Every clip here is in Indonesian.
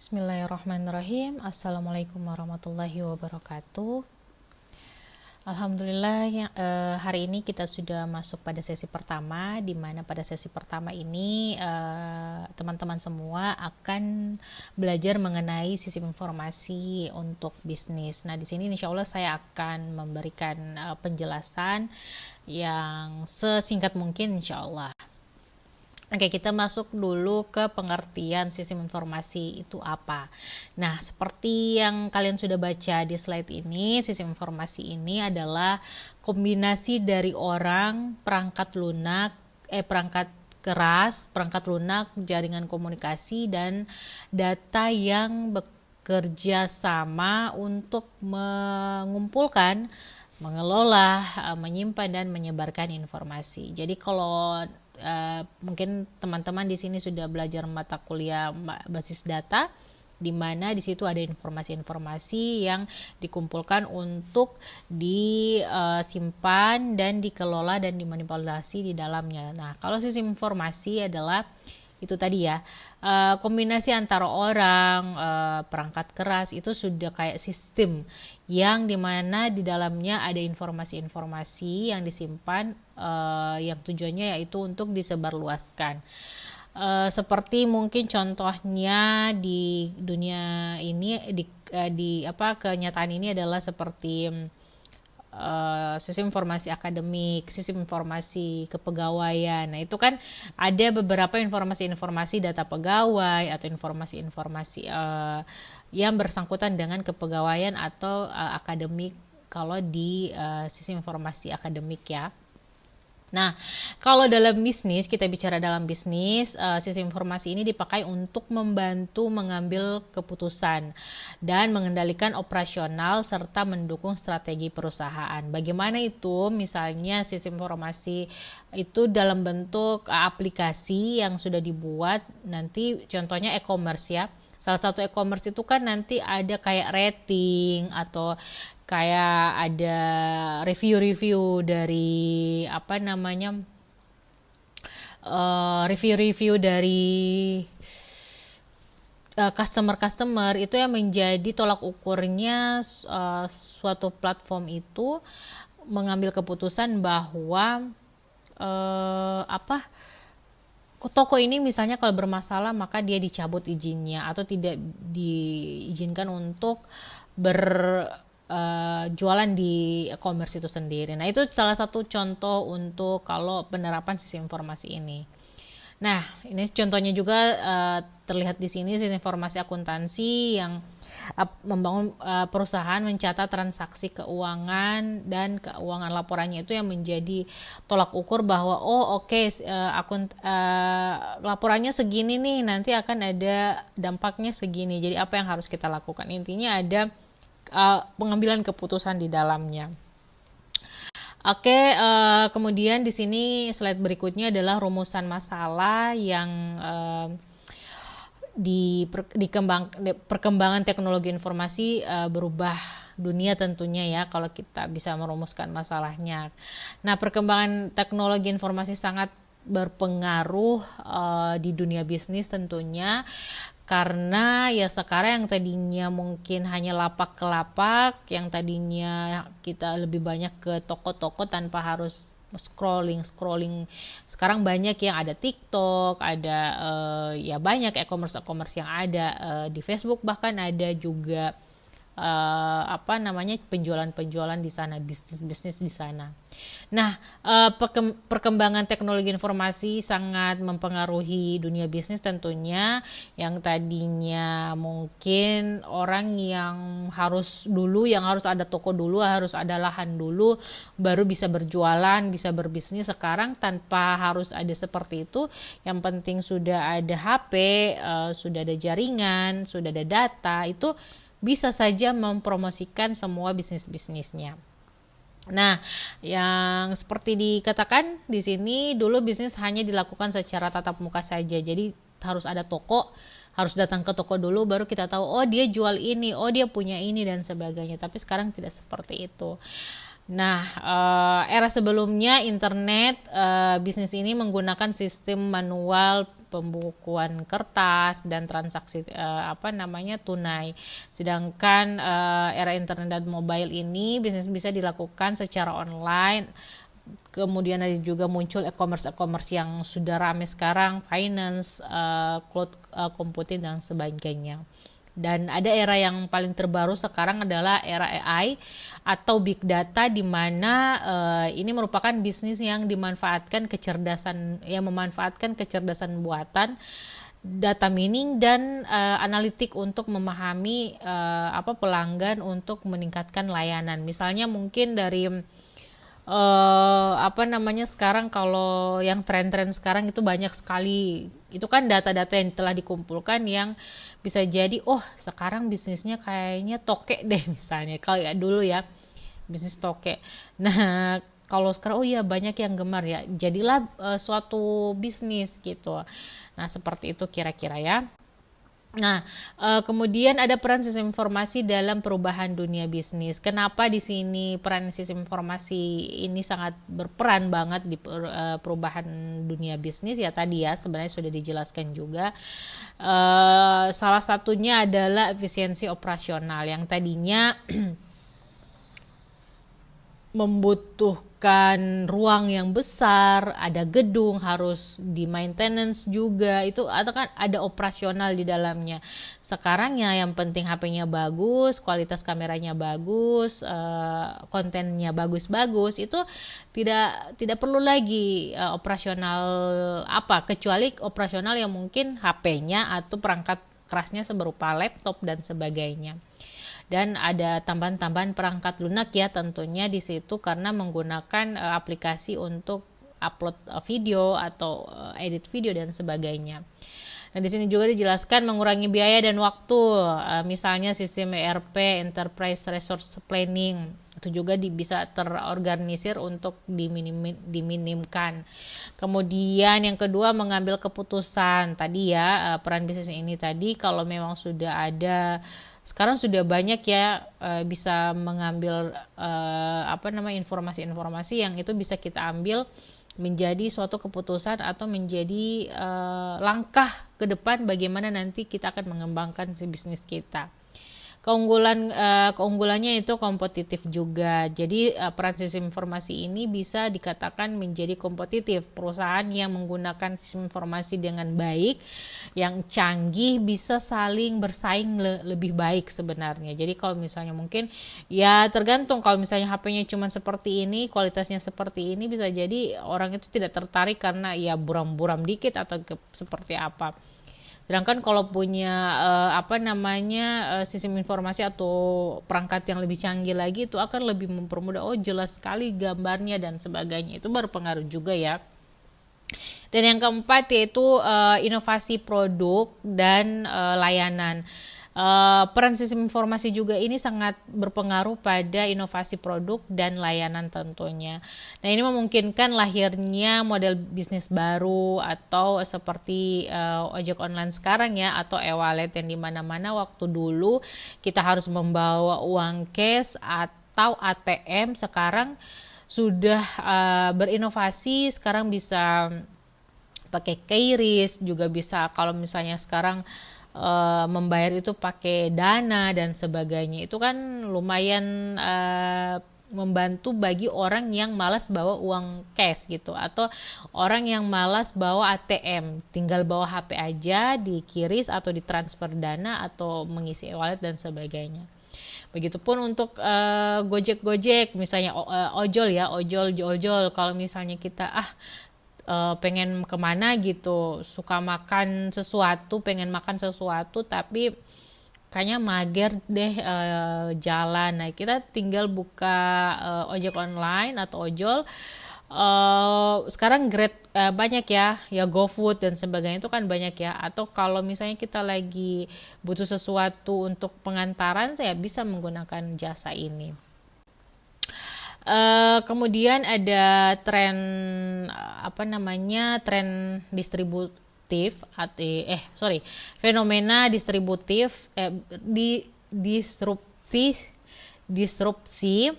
Bismillahirrahmanirrahim. Assalamualaikum warahmatullahi wabarakatuh. Alhamdulillah hari ini kita sudah masuk pada sesi pertama, di mana pada sesi pertama ini teman-teman semua akan belajar mengenai sistem informasi untuk bisnis. Nah, di sini insya Allah saya akan memberikan penjelasan yang sesingkat mungkin insya Allah. Oke, kita masuk dulu ke pengertian sistem informasi itu apa. Nah, seperti yang kalian sudah baca di slide ini, sistem informasi ini adalah kombinasi dari orang, perangkat lunak, jaringan komunikasi, dan data yang bekerja sama untuk mengumpulkan, mengelola, menyimpan, dan menyebarkan informasi. Jadi kalau mungkin teman-teman di sini sudah belajar mata kuliah basis data, di mana di situ ada informasi-informasi yang dikumpulkan untuk disimpan dan dikelola dan dimanipulasi di dalamnya. Nah, kalau sistem informasi adalah itu tadi ya, kombinasi antara orang, perangkat keras, itu sudah kayak sistem yang dimana di dalamnya ada informasi-informasi yang disimpan, yang tujuannya yaitu untuk disebarluaskan. Seperti mungkin contohnya di dunia ini, kenyataan ini adalah seperti sistem informasi akademik, sistem informasi kepegawaian. Nah, itu kan ada beberapa informasi-informasi data pegawai atau informasi-informasi yang bersangkutan dengan kepegawaian atau akademik kalau di sistem informasi akademik ya. Nah, kalau dalam bisnis, kita bicara dalam bisnis, sistem informasi ini dipakai untuk membantu mengambil keputusan dan mengendalikan operasional serta mendukung strategi perusahaan. Bagaimana itu? Misalnya sistem informasi itu dalam bentuk aplikasi yang sudah dibuat, nanti contohnya e-commerce ya. Salah satu e-commerce itu kan nanti ada kayak rating atau kayak ada review-review dari review-review dari customer itu yang menjadi tolak ukurnya suatu platform itu mengambil keputusan bahwa toko ini misalnya kalau bermasalah maka dia dicabut izinnya atau tidak diizinkan untuk jualan di e-commerce itu sendiri. Nah, itu salah satu contoh untuk kalau penerapan sistem informasi ini. Nah, ini contohnya juga terlihat di sini sistem informasi akuntansi yang membangun perusahaan mencatat transaksi keuangan dan keuangan laporannya itu yang menjadi tolak ukur bahwa laporannya segini nih, nanti akan ada dampaknya segini. Jadi apa yang harus kita lakukan? Intinya ada pengambilan keputusan di dalamnya. Oke, kemudian di sini slide berikutnya adalah rumusan masalah yang perkembangan teknologi informasi berubah dunia tentunya ya kalau kita bisa merumuskan masalahnya. Nah, perkembangan teknologi informasi sangat berpengaruh di dunia bisnis tentunya, karena ya sekarang yang tadinya mungkin hanya lapak ke lapak, yang tadinya kita lebih banyak ke toko-toko tanpa harus scrolling, sekarang banyak yang ada TikTok, ada ya banyak e-commerce yang ada di Facebook, bahkan ada juga penjualan di sana, bisnis di sana. Nah, perkembangan teknologi informasi sangat mempengaruhi dunia bisnis tentunya, yang tadinya mungkin orang yang harus ada toko dulu, harus ada lahan dulu baru bisa berjualan, bisa berbisnis. Sekarang tanpa harus ada seperti itu, yang penting sudah ada HP, sudah ada jaringan, sudah ada data, itu bisa saja mempromosikan semua bisnisnya. Nah, yang seperti dikatakan di sini, dulu bisnis hanya dilakukan secara tatap muka saja. Jadi harus ada toko, harus datang ke toko dulu baru kita tahu, oh dia jual ini, oh dia punya ini dan sebagainya. Tapi sekarang tidak seperti itu. Nah, era sebelumnya internet, bisnis ini menggunakan sistem manual pembukuan kertas dan transaksi tunai. Sedangkan era internet dan mobile ini bisnis bisa dilakukan secara online. Kemudian ada juga muncul e-commerce yang sudah ramai sekarang, finance, cloud computing dan sebagainya. Dan ada era yang paling terbaru sekarang adalah era AI atau big data, di mana ini merupakan bisnis yang memanfaatkan kecerdasan buatan, data mining dan analitik untuk memahami pelanggan untuk meningkatkan layanan. Misalnya mungkin dari sekarang kalau yang tren-tren sekarang itu banyak sekali, itu kan data-data yang telah dikumpulkan yang bisa jadi sekarang bisnisnya kayaknya tokek deh, misalnya kalau dulu ya bisnis tokek. Nah kalau sekarang banyak yang gemar ya, jadilah suatu bisnis gitu. Nah seperti itu kira-kira ya. Nah, kemudian ada peran sistem informasi dalam perubahan dunia bisnis. Kenapa di sini peran sistem informasi ini sangat berperan banget di perubahan dunia bisnis? Ya tadi ya sebenarnya sudah dijelaskan juga. Salah satunya adalah efisiensi operasional yang tadinya membutuhkan ruang yang besar, ada gedung, harus di maintenance juga, itu atau kan ada operasional di dalamnya. Sekarang ya yang penting HP-nya bagus, kualitas kameranya bagus, kontennya bagus-bagus, itu tidak perlu lagi operasional kecuali operasional yang mungkin HP-nya atau perangkat kerasnya berupa laptop dan sebagainya. Dan ada tambahan-tambahan perangkat lunak ya tentunya di situ, karena menggunakan aplikasi untuk upload video atau edit video dan sebagainya. Nah di sini juga dijelaskan mengurangi biaya dan waktu, misalnya sistem ERP Enterprise Resource Planning itu juga bisa terorganisir untuk diminimkan. Kemudian yang kedua mengambil keputusan tadi ya, peran bisnis ini tadi kalau memang sudah ada. Sekarang sudah banyak ya bisa mengambil informasi-informasi yang itu bisa kita ambil menjadi suatu keputusan atau menjadi langkah ke depan bagaimana nanti kita akan mengembangkan si bisnis kita. Keunggulannya itu kompetitif juga. Jadi peran sistem informasi ini bisa dikatakan menjadi kompetitif. Perusahaan yang menggunakan sistem informasi dengan baik, yang canggih, bisa saling bersaing lebih baik sebenarnya. Jadi kalau misalnya mungkin ya tergantung, kalau misalnya HP-nya cuma seperti ini, kualitasnya seperti ini, bisa jadi orang itu tidak tertarik karena ya buram-buram dikit atau seperti apa. Sedangkan kalau punya sistem informasi atau perangkat yang lebih canggih lagi, itu akan lebih mempermudah, jelas sekali gambarnya dan sebagainya, itu berpengaruh juga ya. Dan yang keempat yaitu inovasi produk dan layanan. Peran sistem informasi juga ini sangat berpengaruh pada inovasi produk dan layanan tentunya. Nah ini memungkinkan lahirnya model bisnis baru atau seperti ojek online sekarang ya, atau e-wallet yang dimana-mana waktu dulu kita harus membawa uang cash atau ATM, sekarang sudah berinovasi, sekarang bisa pakai QRIS, juga bisa kalau misalnya sekarang membayar itu pakai Dana dan sebagainya. Itu kan lumayan membantu bagi orang yang malas bawa uang cash gitu, atau orang yang malas bawa ATM, tinggal bawa HP aja, di-QRIS atau ditransfer Dana atau mengisi e-wallet dan sebagainya. Begitupun untuk Gojek misalnya, ojol kalau misalnya kita pengen kemana gitu, suka makan sesuatu, pengen makan sesuatu tapi kayaknya mager deh jalan. Nah kita tinggal buka ojek online atau ojol. Sekarang Grab banyak ya GoFood dan sebagainya, itu kan banyak ya. Atau kalau misalnya kita lagi butuh sesuatu untuk pengantaran, saya bisa menggunakan jasa ini. Kemudian ada tren distributif fenomena distributif disrupsi.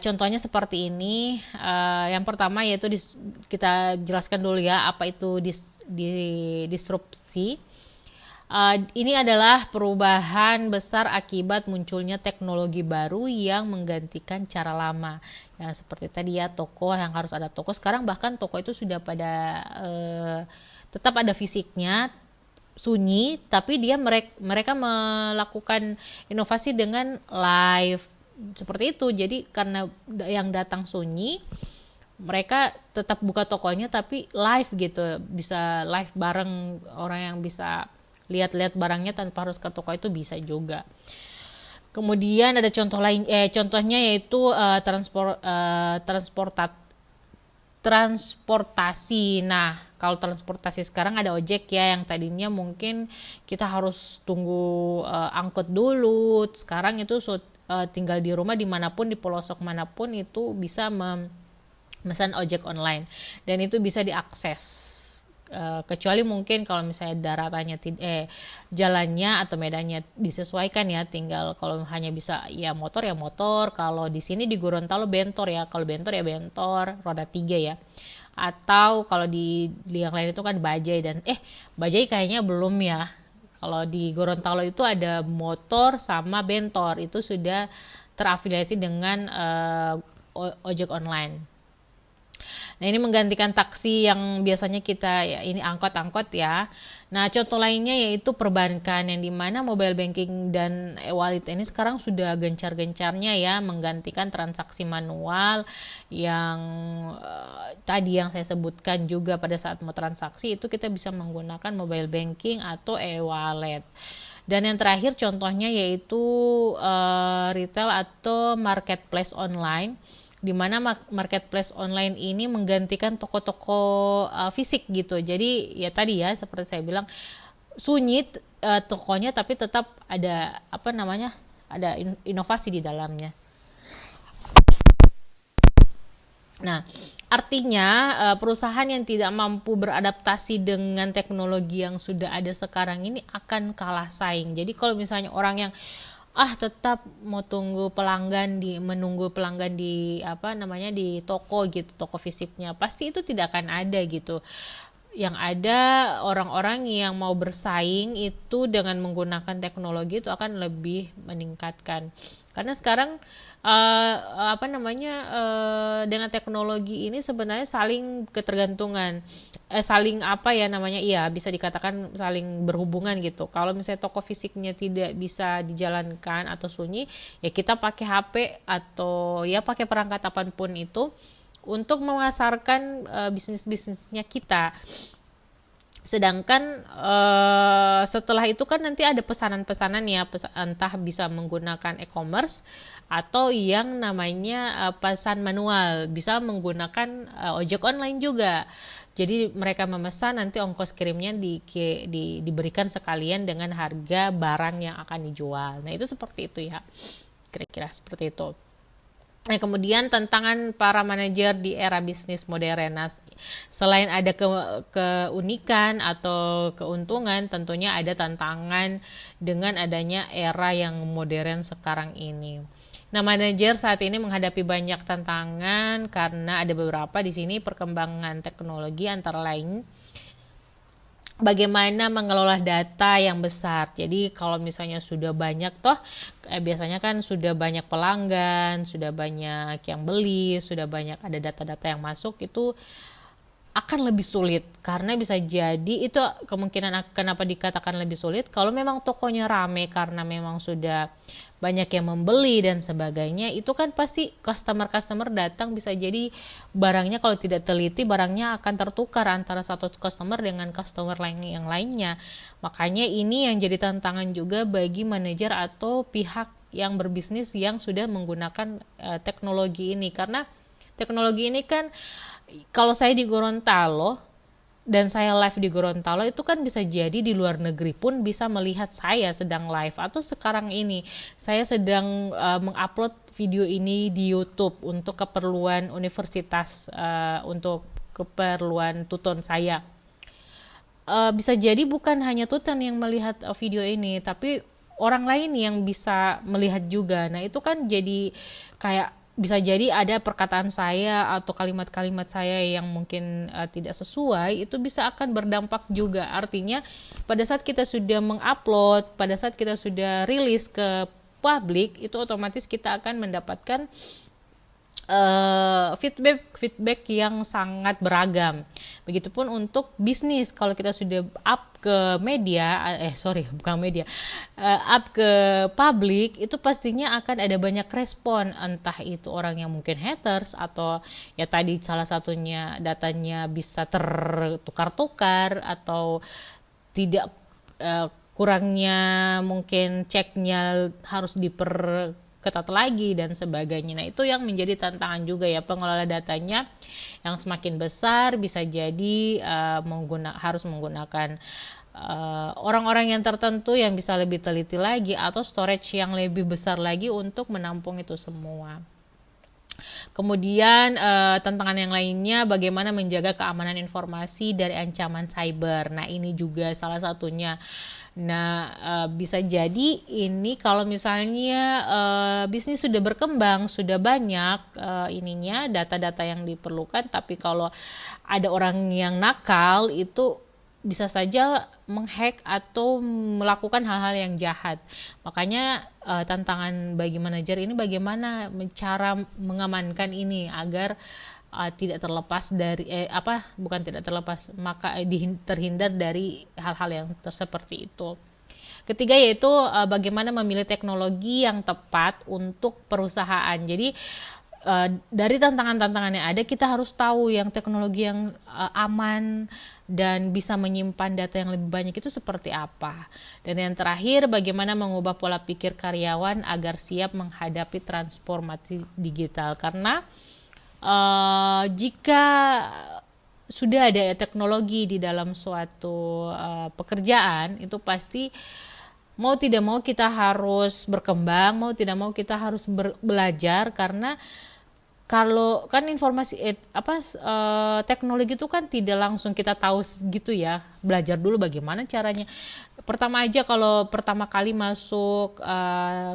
Contohnya seperti ini. Yang pertama yaitu kita jelaskan dulu ya apa itu disrupsi. Ini adalah perubahan besar akibat munculnya teknologi baru yang menggantikan cara lama. Ya, seperti tadi ya, toko yang harus ada toko, sekarang bahkan toko itu sudah pada tetap ada fisiknya, sunyi, tapi mereka melakukan inovasi dengan live seperti itu. Jadi karena yang datang sunyi, mereka tetap buka tokonya tapi live gitu, bisa live bareng, orang yang bisa lihat-lihat barangnya tanpa harus ke toko itu bisa juga. Kemudian ada contohnya yaitu transportasi. Nah, kalau transportasi sekarang ada ojek ya, yang tadinya mungkin kita harus tunggu angkut dulu. Sekarang itu tinggal di rumah dimanapun, di pelosok manapun itu bisa memesan ojek online dan itu bisa diakses. Kecuali mungkin kalau misalnya daratannya jalannya atau medannya disesuaikan ya, tinggal kalau hanya bisa ya motor, kalau di sini di Gorontalo bentor ya, kalau bentor ya bentor roda 3 ya, atau kalau di yang lain itu kan bajai, dan bajai kayaknya belum ya. Kalau di Gorontalo itu ada motor sama bentor, itu sudah terafiliasi dengan ojek online. Nah, ini menggantikan taksi yang biasanya kita ya, ini angkot ya. Nah, contoh lainnya yaitu perbankan, yang dimana mobile banking dan e-wallet ini sekarang sudah gencar-gencarnya ya menggantikan transaksi manual yang tadi yang saya sebutkan juga. Pada saat mau transaksi itu kita bisa menggunakan mobile banking atau e-wallet. Dan yang terakhir contohnya yaitu retail atau marketplace online, di mana marketplace online ini menggantikan toko-toko fisik gitu. Jadi ya tadi ya seperti saya bilang, sunyi tokonya tapi tetap ada ada inovasi di dalamnya. Nah, artinya perusahaan yang tidak mampu beradaptasi dengan teknologi yang sudah ada sekarang ini akan kalah saing. Jadi kalau misalnya orang yang tetap mau menunggu pelanggan di di toko gitu, toko fisiknya, pasti itu tidak akan ada gitu. Yang ada orang-orang yang mau bersaing itu dengan menggunakan teknologi itu akan lebih meningkatkan. Karena sekarang dengan teknologi ini sebenarnya saling ketergantungan, bisa dikatakan saling berhubungan gitu. Kalau misalnya toko fisiknya tidak bisa dijalankan atau sunyi, ya kita pakai HP atau ya pakai perangkat apapun itu untuk memasarkan bisnisnya kita. Sedangkan setelah itu kan nanti ada pesanan-pesanan ya, entah bisa menggunakan e-commerce atau yang namanya pesan manual, bisa menggunakan ojek online juga. Jadi mereka memesan, nanti ongkos kirimnya diberikan sekalian dengan harga barang yang akan dijual. Nah, itu seperti itu ya, kira-kira seperti itu. Nah, kemudian tantangan para manajer di era bisnis modern. Nah, selain ada keunikan atau keuntungan, tentunya ada tantangan dengan adanya era yang modern sekarang ini. Nah, manajer saat ini menghadapi banyak tantangan karena ada beberapa di sini perkembangan teknologi, antara lain bagaimana mengelola data yang besar. Jadi kalau misalnya sudah banyak biasanya kan sudah banyak pelanggan, sudah banyak yang beli, sudah banyak ada data-data yang masuk, itu akan lebih sulit, karena bisa jadi itu kemungkinan kenapa dikatakan lebih sulit, kalau memang tokonya rame karena memang sudah banyak yang membeli dan sebagainya, itu kan pasti customer datang, bisa jadi barangnya kalau tidak teliti, barangnya akan tertukar antara satu customer dengan customer yang lainnya. Makanya ini yang jadi tantangan juga bagi manajer atau pihak yang berbisnis yang sudah menggunakan teknologi ini, karena teknologi ini kan kalau saya di Gorontalo dan saya live di Gorontalo, itu kan bisa jadi di luar negeri pun bisa melihat saya sedang live, atau sekarang ini saya sedang mengupload video ini di YouTube untuk keperluan universitas, untuk keperluan tuton saya. Bisa jadi bukan hanya tuton yang melihat video ini, tapi orang lain yang bisa melihat juga. Nah, itu kan jadi kayak bisa jadi ada perkataan saya atau kalimat-kalimat saya yang mungkin tidak sesuai, itu bisa akan berdampak juga. Artinya pada saat kita sudah mengupload, pada saat kita sudah rilis ke publik, itu otomatis kita akan mendapatkan feedback yang sangat beragam. Begitupun untuk bisnis, kalau kita sudah up ke media, up ke publik, itu pastinya akan ada banyak respon, entah itu orang yang mungkin haters, atau ya tadi salah satunya datanya bisa tertukar-tukar, atau tidak, kurangnya mungkin ceknya harus ketat lagi dan sebagainya. Nah, itu yang menjadi tantangan juga ya, pengelola datanya yang semakin besar bisa jadi harus menggunakan orang-orang yang tertentu yang bisa lebih teliti lagi, atau storage yang lebih besar lagi untuk menampung itu semua. Kemudian tantangan yang lainnya, bagaimana menjaga keamanan informasi dari ancaman cyber. Nah, ini juga salah satunya. Nah, bisa jadi ini kalau misalnya bisnis sudah berkembang, sudah banyak data-data yang diperlukan, tapi kalau ada orang yang nakal, itu bisa saja menghack atau melakukan hal-hal yang jahat. Makanya tantangan bagi manajer ini bagaimana cara mengamankan ini agar tidak terlepas dari terhindar dari hal-hal yang seperti itu. Ketiga yaitu bagaimana memilih teknologi yang tepat untuk perusahaan. Jadi dari tantangan-tantangan yang ada, kita harus tahu yang teknologi yang aman dan bisa menyimpan data yang lebih banyak itu seperti apa. Dan yang terakhir, bagaimana mengubah pola pikir karyawan agar siap menghadapi transformasi digital. Karena jika sudah ada teknologi di dalam suatu pekerjaan, itu pasti mau tidak mau kita harus berkembang, mau tidak mau kita harus belajar, karena kalau kan teknologi itu kan tidak langsung kita tahu gitu ya, belajar dulu bagaimana caranya. Pertama aja kalau pertama kali masuk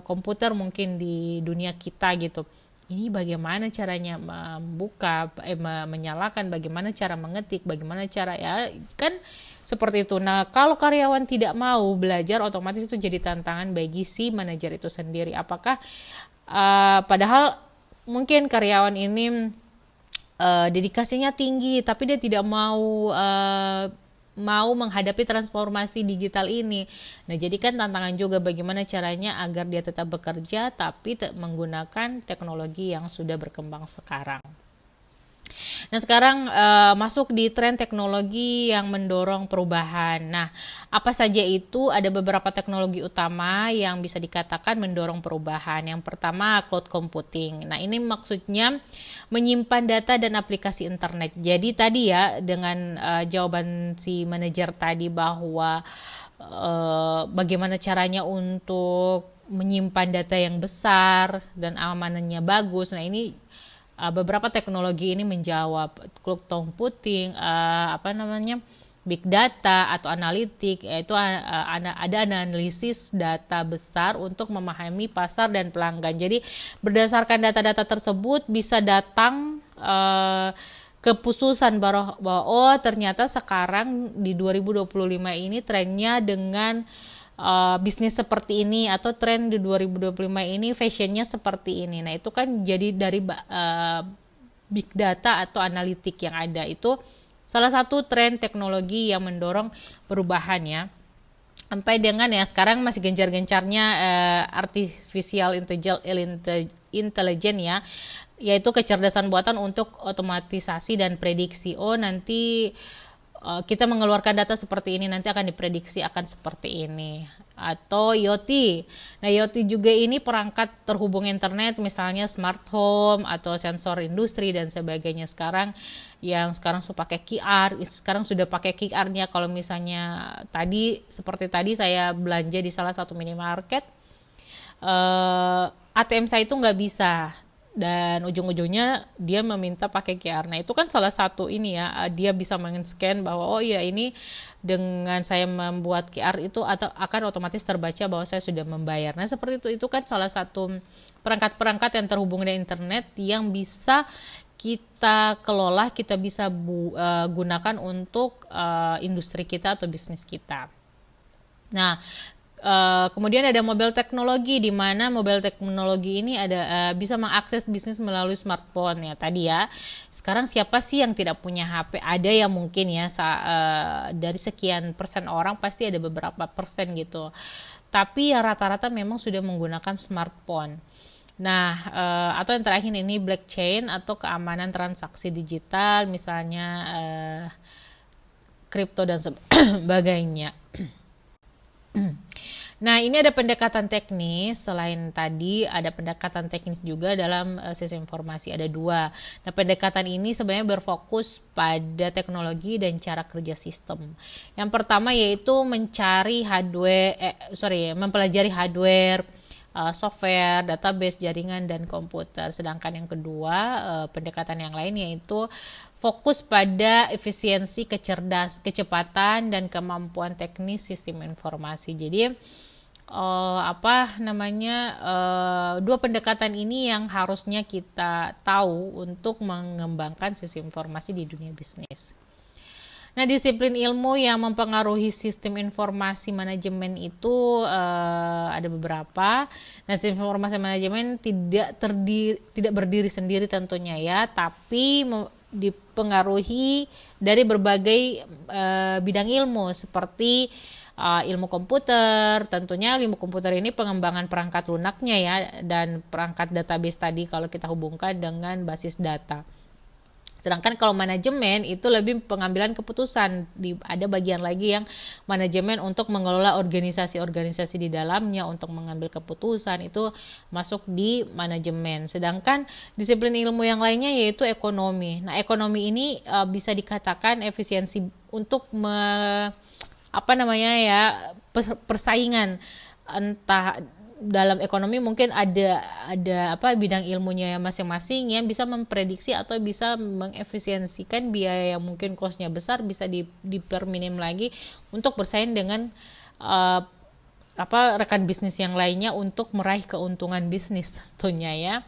komputer mungkin di dunia kita gitu, ini bagaimana caranya menyalakan, bagaimana cara mengetik, bagaimana cara, ya kan seperti itu. Nah, kalau karyawan tidak mau belajar, otomatis itu jadi tantangan bagi si manajer itu sendiri. Apakah padahal mungkin karyawan ini dedikasinya tinggi, tapi dia tidak mau menghadapi transformasi digital ini. Nah, jadi kan tantangan juga bagaimana caranya agar dia tetap bekerja tapi menggunakan teknologi yang sudah berkembang sekarang. Nah, sekarang masuk di tren teknologi yang mendorong perubahan. Nah, apa saja itu? Ada beberapa teknologi utama yang bisa dikatakan mendorong perubahan. Yang pertama, cloud computing. Nah, ini maksudnya menyimpan data dan aplikasi internet. Jadi tadi ya, dengan jawaban si manajer tadi bahwa bagaimana caranya untuk menyimpan data yang besar dan amanannya bagus. Nah, ini beberapa teknologi ini menjawab. Cloud computing, big data atau analitik, yaitu ada analisis data besar untuk memahami pasar dan pelanggan. Jadi berdasarkan data-data tersebut bisa datang keputusan bahwa ternyata sekarang di 2025 ini trennya dengan bisnis seperti ini, atau tren di 2025 ini fashionnya seperti ini. Nah, itu kan jadi dari big data atau analitik yang ada. Itu salah satu tren teknologi yang mendorong perubahan ya. Sampai dengan ya sekarang masih gencar-gencarnya artificial intelligence ya, yaitu kecerdasan buatan untuk otomatisasi dan prediksi. Nanti kita mengeluarkan data seperti ini, nanti akan diprediksi akan seperti ini. Atau IoT. Nah, IoT juga ini perangkat terhubung internet, misalnya smart home atau sensor industri dan sebagainya. Sekarang sudah pakai QR, sekarang sudah pakai QR-nya. Kalau misalnya seperti tadi saya belanja di salah satu minimarket, ATM saya itu nggak bisa dan ujung-ujungnya dia meminta pakai QR. Nah itu kan salah satu ini ya, dia bisa men-scan bahwa oh iya ini dengan saya membuat QR itu atau akan otomatis terbaca bahwa saya sudah membayar. Nah seperti itu kan salah satu perangkat-perangkat yang terhubung dengan internet yang bisa kita kelola, kita bisa gunakan untuk industri kita atau bisnis kita. Nah, kemudian ada mobile teknologi, di mana mobile teknologi ini ada bisa mengakses bisnis melalui smartphone ya tadi ya. Sekarang siapa sih yang tidak punya HP? Ada yang mungkin ya dari sekian persen orang pasti ada beberapa persen gitu. Tapi ya rata-rata memang sudah menggunakan smartphone. Nah, atau yang terakhir ini blockchain atau keamanan transaksi digital, misalnya kripto dan sebagainya. Nah, ini ada pendekatan teknis. Selain tadi, ada pendekatan teknis juga dalam sistem informasi. Ada dua. Nah, pendekatan ini sebenarnya berfokus pada teknologi dan cara kerja sistem. Yang pertama yaitu mempelajari hardware, software, database, jaringan, dan komputer. Sedangkan yang kedua, pendekatan yang lain yaitu fokus pada efisiensi, kecepatan, dan kemampuan teknis sistem informasi. Jadi dua pendekatan ini yang harusnya kita tahu untuk mengembangkan sistem informasi di dunia bisnis. Nah, disiplin ilmu yang mempengaruhi sistem informasi manajemen itu ada beberapa. Nah, sistem informasi manajemen tidak berdiri sendiri tentunya ya, tapi dipengaruhi dari berbagai bidang ilmu seperti ilmu komputer. Tentunya ilmu komputer ini pengembangan perangkat lunaknya ya, dan perangkat database tadi kalau kita hubungkan dengan basis data. Sedangkan kalau manajemen itu lebih pengambilan keputusan. Ada bagian lagi yang manajemen untuk mengelola organisasi-organisasi di dalamnya, untuk mengambil keputusan, itu masuk di manajemen. Sedangkan disiplin ilmu yang lainnya yaitu ekonomi. Nah, ekonomi ini bisa dikatakan efisiensi untuk persaingan, entah dalam ekonomi mungkin ada bidang ilmunya yang masing-masing yang bisa memprediksi atau bisa mengefisiensikan biaya yang mungkin cost-nya besar bisa diperminim lagi untuk bersaing dengan rekan bisnis yang lainnya untuk meraih keuntungan bisnis tentunya ya.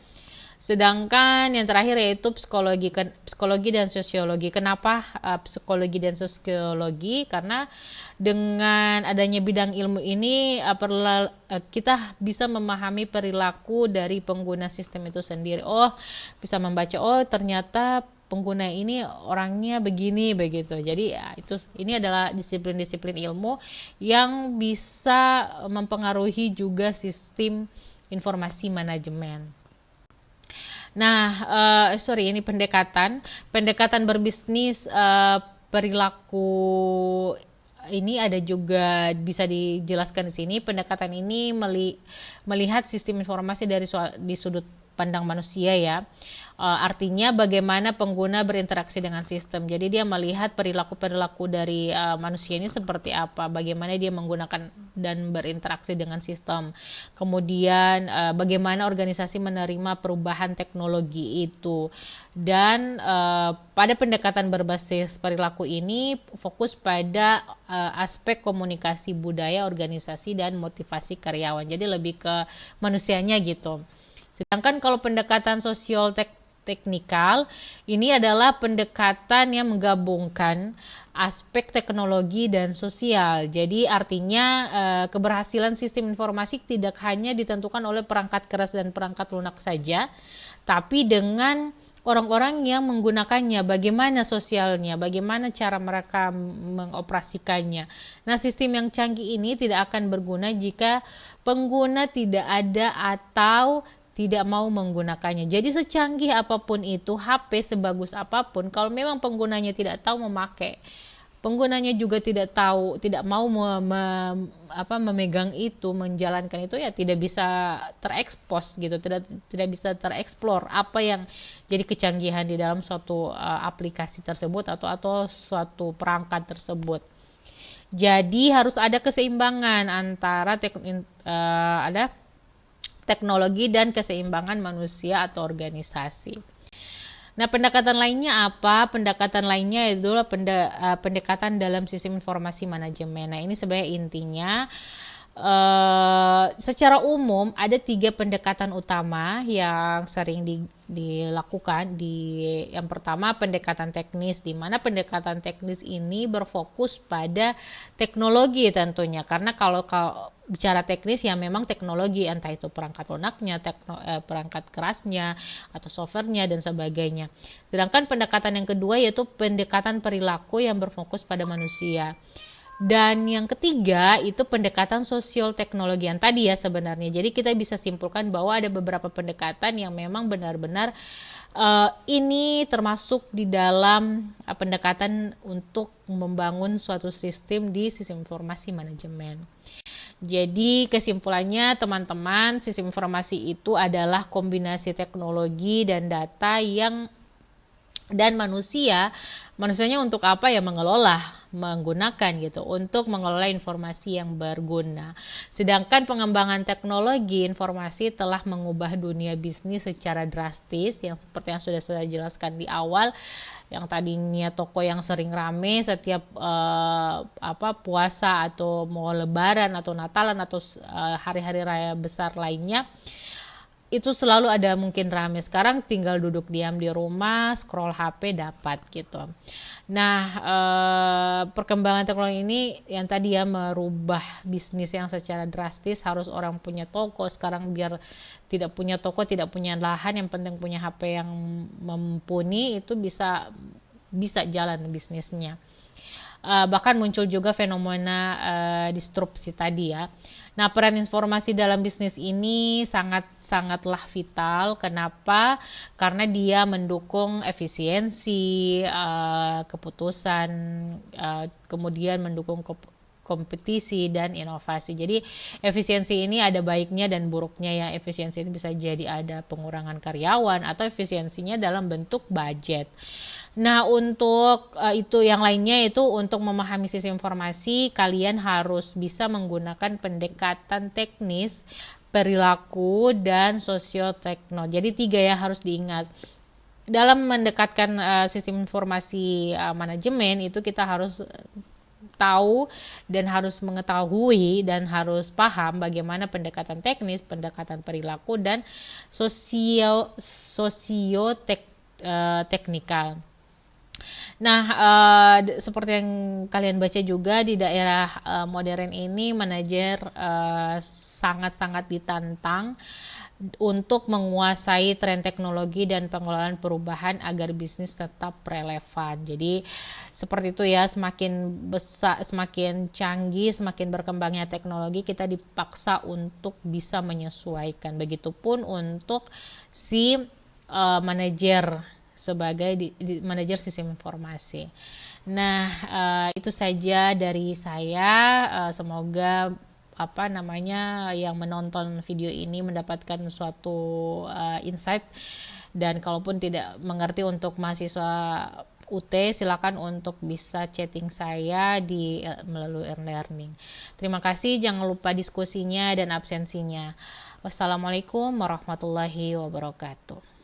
Sedangkan yang terakhir yaitu psikologi dan sosiologi. Kenapa psikologi dan sosiologi? Karena dengan adanya bidang ilmu ini kita bisa memahami perilaku dari pengguna sistem itu sendiri. Bisa membaca ternyata pengguna ini orangnya begini begitu. Jadi ini adalah disiplin-disiplin ilmu yang bisa mempengaruhi juga sistem informasi manajemen. Nah, ini pendekatan berbisnis perilaku ini ada juga bisa dijelaskan di sini. Pendekatan ini melihat sistem informasi di sudut pandang manusia ya. Artinya bagaimana pengguna berinteraksi dengan sistem. Jadi dia melihat perilaku-perilaku dari manusia ini seperti apa, bagaimana dia menggunakan dan berinteraksi dengan sistem. Kemudian bagaimana organisasi menerima perubahan teknologi itu. Dan pada pendekatan berbasis perilaku ini fokus pada aspek komunikasi budaya organisasi dan motivasi karyawan. Jadi lebih ke manusianya gitu. Sedangkan kalau pendekatan sosial teknikal ini adalah pendekatan yang menggabungkan aspek teknologi dan sosial. Jadi artinya keberhasilan sistem informasi tidak hanya ditentukan oleh perangkat keras dan perangkat lunak saja, tapi dengan orang-orang yang menggunakannya, bagaimana sosialnya, bagaimana cara mereka mengoperasikannya. Nah, sistem yang canggih ini tidak akan berguna jika pengguna tidak ada atau tidak mau menggunakannya. Jadi secanggih apapun itu, HP sebagus apapun, kalau memang penggunanya tidak tahu memakai, penggunanya juga tidak mau memegang itu, menjalankan itu, ya tidak bisa terekspos gitu, tidak bisa tereksplor apa yang jadi kecanggihan di dalam suatu aplikasi tersebut atau suatu perangkat tersebut. Jadi harus ada keseimbangan antara teknologi dan keseimbangan manusia atau organisasi. Nah, pendekatan lainnya apa? Pendekatan lainnya adalah pendekatan dalam sistem informasi manajemen. Nah, ini sebenarnya intinya secara umum ada 3 pendekatan utama yang sering dilakukan. Yang pertama pendekatan teknis, di mana pendekatan teknis ini berfokus pada teknologi tentunya, karena kalau bicara teknis ya memang teknologi, entah itu perangkat lunaknya, perangkat kerasnya, atau softwarenya dan sebagainya. Sedangkan pendekatan yang kedua yaitu pendekatan perilaku yang berfokus pada manusia. Dan yang ketiga itu pendekatan sosial teknologian tadi ya sebenarnya. Jadi kita bisa simpulkan bahwa ada beberapa pendekatan yang memang benar-benar ini termasuk di dalam pendekatan untuk membangun suatu sistem di sistem informasi manajemen. Jadi kesimpulannya teman-teman, sistem informasi itu adalah kombinasi teknologi dan data dan manusianya untuk apa ya, menggunakan gitu untuk mengelola informasi yang berguna. Sedangkan pengembangan teknologi informasi telah mengubah dunia bisnis secara drastis, yang seperti yang sudah saya jelaskan di awal, yang tadinya toko yang sering rame setiap puasa atau mau lebaran atau natalan atau hari-hari raya besar lainnya, itu selalu ada mungkin rame. Sekarang tinggal duduk diam di rumah, scroll HP dapat gitu. Nah, perkembangan teknologi ini yang tadi ya merubah bisnis yang secara drastis, harus orang punya toko. Sekarang biar tidak punya toko, tidak punya lahan, yang penting punya HP yang mumpuni, itu bisa jalan bisnisnya. Bahkan muncul juga fenomena disrupsi tadi ya. Nah, peran informasi dalam bisnis ini sangatlah vital. Kenapa? Karena dia mendukung efisiensi keputusan, kemudian mendukung kompetisi dan inovasi. Jadi efisiensi ini ada baiknya dan buruknya ya. Efisiensi ini bisa jadi ada pengurangan karyawan atau efisiensinya dalam bentuk budget. Nah, untuk itu yang lainnya itu untuk memahami sistem informasi, kalian harus bisa menggunakan pendekatan teknis, perilaku, dan sosiotekno. Jadi 3 ya harus diingat. Dalam mendekatkan sistem informasi manajemen itu kita harus tahu dan harus mengetahui dan harus paham bagaimana pendekatan teknis, pendekatan perilaku, dan sosioteknikal. Nah, seperti yang kalian baca juga di daerah modern ini, manajer sangat-sangat ditantang untuk menguasai tren teknologi dan pengelolaan perubahan agar bisnis tetap relevan. Jadi seperti itu ya, semakin besar, semakin canggih, semakin berkembangnya teknologi, kita dipaksa untuk bisa menyesuaikan. Begitupun untuk si manajer sebagai manajer sistem informasi. Nah, itu saja dari saya. Semoga yang menonton video ini mendapatkan suatu insight, dan kalaupun tidak mengerti untuk mahasiswa UT, silakan untuk bisa chatting saya melalui e-learning. Terima kasih, jangan lupa diskusinya dan absensinya. Wassalamualaikum warahmatullahi wabarakatuh.